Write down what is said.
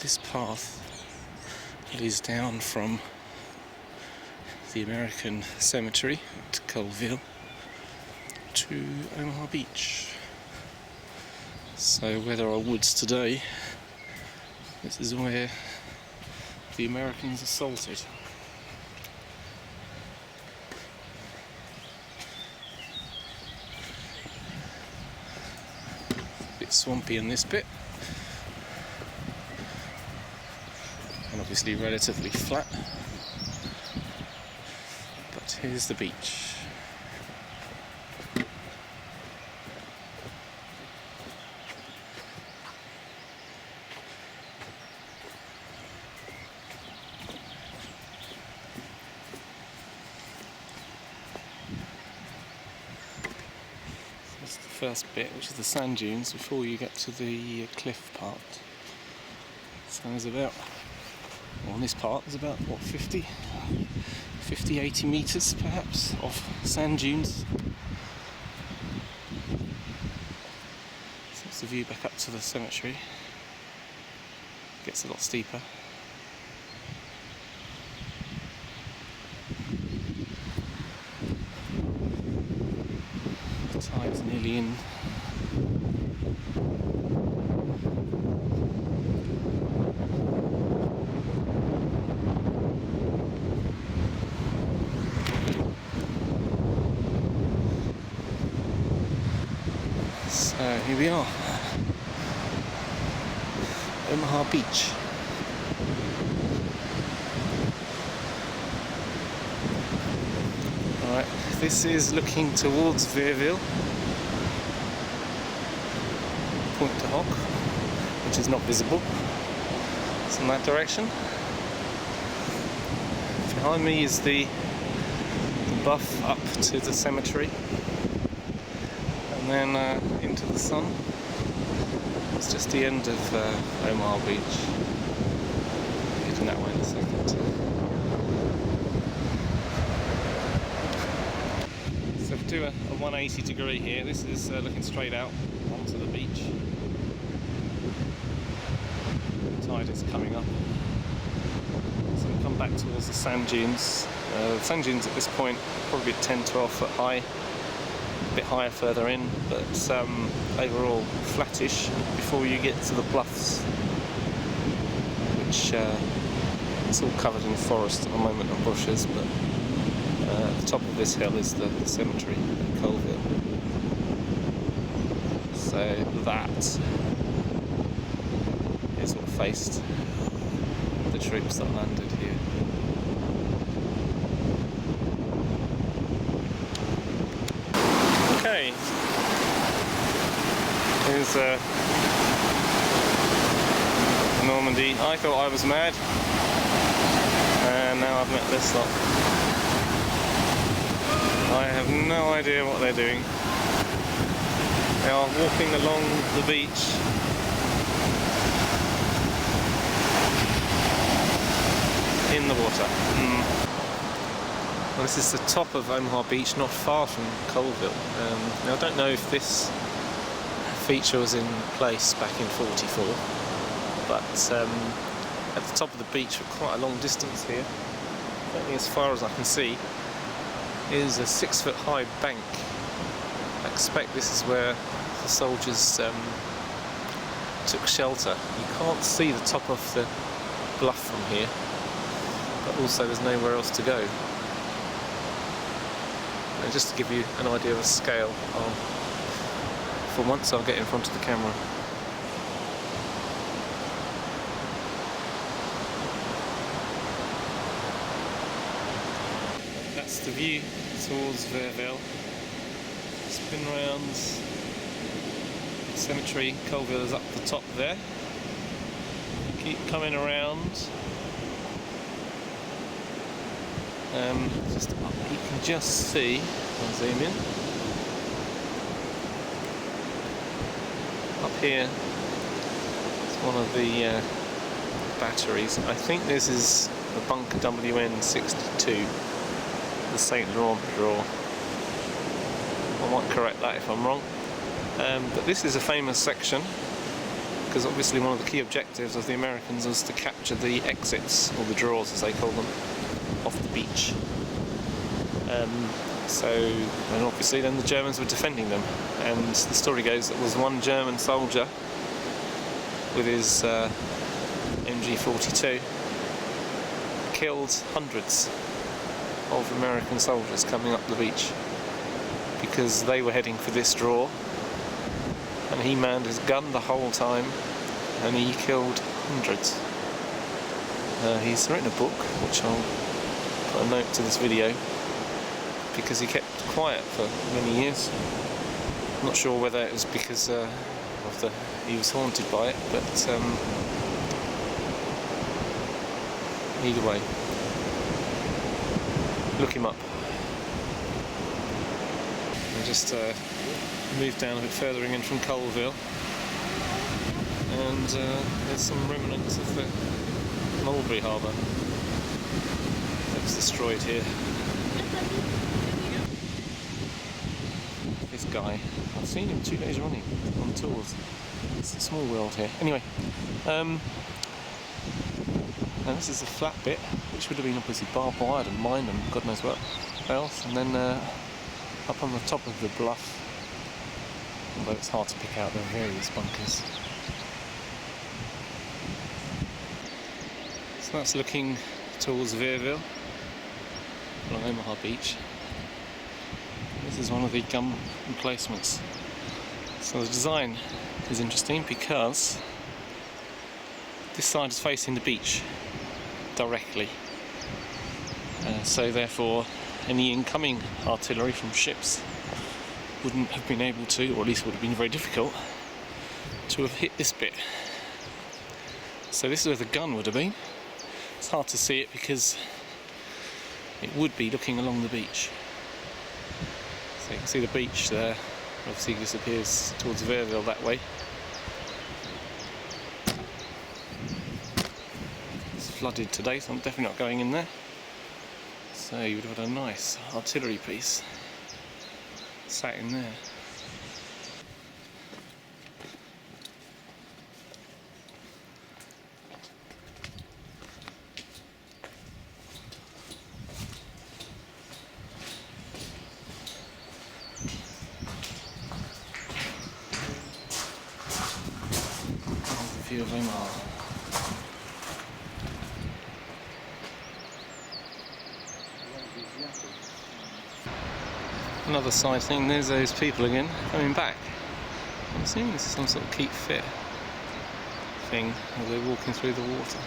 This path leads down from the American cemetery to Colleville to Omaha Beach. So where there are woods today, this is where the Americans assaulted. A bit swampy in this bit, and obviously relatively flat, but here's the beach. That's the first bit, which is the sand dunes, before you get to the cliff part. So there's about, well, on this part there's about, what, 50, 80 metres perhaps of sand dunes. So that's the view back up to the cemetery. Gets a lot steeper. The tide's nearly in. So here we are, Omaha Beach. Alright, this is looking towards Verville, Point de Hoc, which is not visible. It's in that direction. Behind me is the bluff up to the cemetery. And then into the sun. It's just the end of Omaha Beach. Getting that way in a second. So if we do a 180 degree here, this is looking straight out onto the beach. The tide is coming up. So we'll come back towards the sand dunes. The sand dunes at this point probably 10-12 foot high. A bit higher further in, but overall flattish before you get to the bluffs, which it's all covered in forest at the moment and bushes, but at the top of this hill is the cemetery at Colleville. So that is what faced the troops that landed here. Okay, here's Normandy. I thought I was mad, and now I've met this lot. I have no idea what they're doing. They are walking along the beach. In the water. Well, this is the top of Omaha Beach, not far from Colleville. Now I don't know if this feature was in place back in '44, but at the top of the beach for quite a long distance here, only as far as I can see, is a 6 foot high bank. I expect this is where the soldiers took shelter. You can't see the top of the bluff from here, but also there's nowhere else to go. And just to give you an idea of the scale, for once I'll get in front of the camera. That's the view towards Verville. Spin rounds. Cemetery, Colleville is up the top there. Keep coming around. Just up, you can just see, I'll zoom in, up here is one of the batteries. I think this is the bunker WN62, the St Laurent draw. I might correct that if I'm wrong. But this is a famous section because obviously one of the key objectives of the Americans was to capture the exits, or the draws as they call them, off the beach. And obviously then the Germans were defending them, and the story goes that there was one German soldier with his MG42 killed hundreds of American soldiers coming up the beach because they were heading for this draw, and he manned his gun the whole time and he killed hundreds. He's written a book which I'll put a note to this video, because he kept quiet for many years. I'm not sure whether it was because he was haunted by it, but either way, look him up. I just moved down a bit further in from Colleville, and there's some remnants of the Mulberry Harbour that was destroyed here. This guy, I've seen him 2 days running on tours. It's a small world here. Anyway, now this is a flat bit, which would have been obviously barbed wire and mined and God knows what else, and then up on the top of the bluff, although it's hard to pick out, there are various bunkers. So that's looking towards Verville, along Omaha Beach. This is one of the gun emplacements. So the design is interesting because this side is facing the beach directly. So therefore any incoming artillery from ships wouldn't have been able to, or at least would have been very difficult, to have hit this bit. So this is where the gun would have been. It's hard to see it because it would be looking along the beach. So you can see the beach there, obviously disappears towards Verville that way. It's flooded today, so I'm definitely not going in there. So you would have had a nice artillery piece sat in there. Of Omaha. Another side thing, there's those people again coming back. I'm assuming this is some sort of keep fit thing, or they're walking through the water.